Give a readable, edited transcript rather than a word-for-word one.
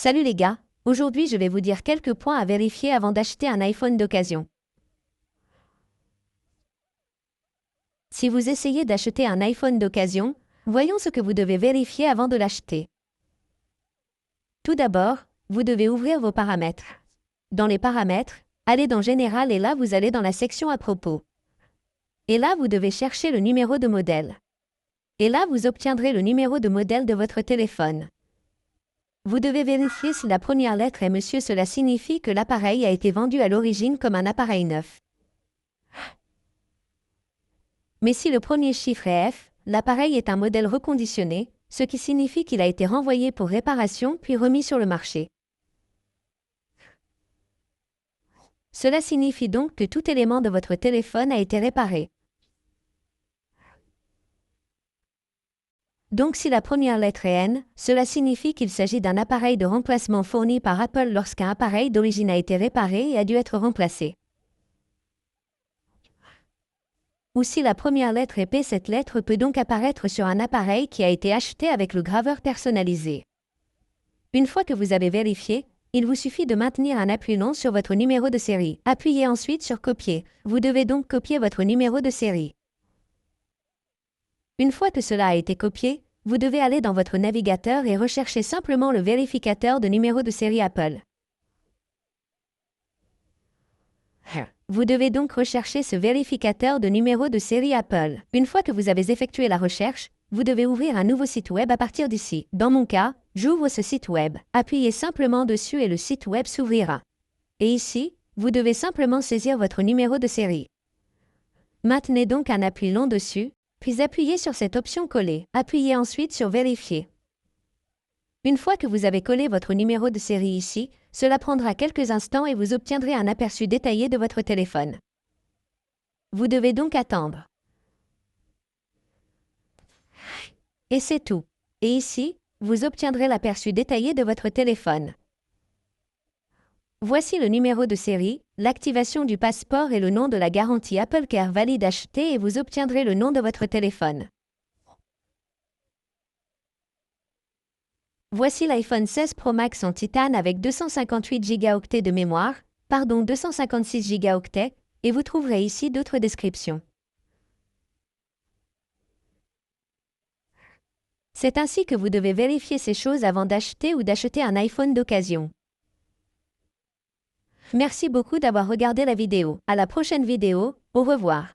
Salut les gars, aujourd'hui je vais vous dire quelques points à vérifier avant d'acheter un iPhone d'occasion. Si vous essayez d'acheter un iPhone d'occasion, voyons ce que vous devez vérifier avant de l'acheter. Tout d'abord, vous devez ouvrir vos paramètres. Dans les paramètres, allez dans Général et là vous allez dans la section à propos. Et là vous devez chercher le numéro de modèle. Et là vous obtiendrez le numéro de modèle de votre téléphone. Vous devez vérifier si la première lettre est monsieur, cela signifie que l'appareil a été vendu à l'origine comme un appareil neuf. Mais si le premier chiffre est F, l'appareil est un modèle reconditionné, ce qui signifie qu'il a été renvoyé pour réparation puis remis sur le marché. Cela signifie donc que tout élément de votre téléphone a été réparé. Donc si la première lettre est N, cela signifie qu'il s'agit d'un appareil de remplacement fourni par Apple lorsqu'un appareil d'origine a été réparé et a dû être remplacé. Ou si la première lettre est P, cette lettre peut donc apparaître sur un appareil qui a été acheté avec le graveur personnalisé. Une fois que vous avez vérifié, il vous suffit de maintenir un appui long sur votre numéro de série. Appuyez ensuite sur Copier. Vous devez donc copier votre numéro de série. Une fois que cela a été copié, vous devez aller dans votre navigateur et rechercher simplement le vérificateur de numéro de série Apple. Vous devez donc rechercher ce vérificateur de numéro de série Apple. Une fois que vous avez effectué la recherche, vous devez ouvrir un nouveau site web à partir d'ici. Dans mon cas, j'ouvre ce site web. Appuyez simplement dessus et le site web s'ouvrira. Et ici, vous devez simplement saisir votre numéro de série. Maintenez donc un appui long dessus, puis appuyez sur cette option coller. Appuyez ensuite sur vérifier. Une fois que vous avez collé votre numéro de série ici, cela prendra quelques instants et vous obtiendrez un aperçu détaillé de votre téléphone. Vous devez donc attendre. Et c'est tout. Et ici, vous obtiendrez l'aperçu détaillé de votre téléphone. Voici le numéro de série, l'activation du passeport et le nom de la garantie Apple Care valide acheté et vous obtiendrez le nom de votre téléphone. Voici l'iPhone 16 Pro Max en titane avec 258 Go de mémoire, 256 Go, et vous trouverez ici d'autres descriptions. C'est ainsi que vous devez vérifier ces choses avant d'acheter ou d'acheter un iPhone d'occasion. Merci beaucoup d'avoir regardé la vidéo. À la prochaine vidéo, au revoir.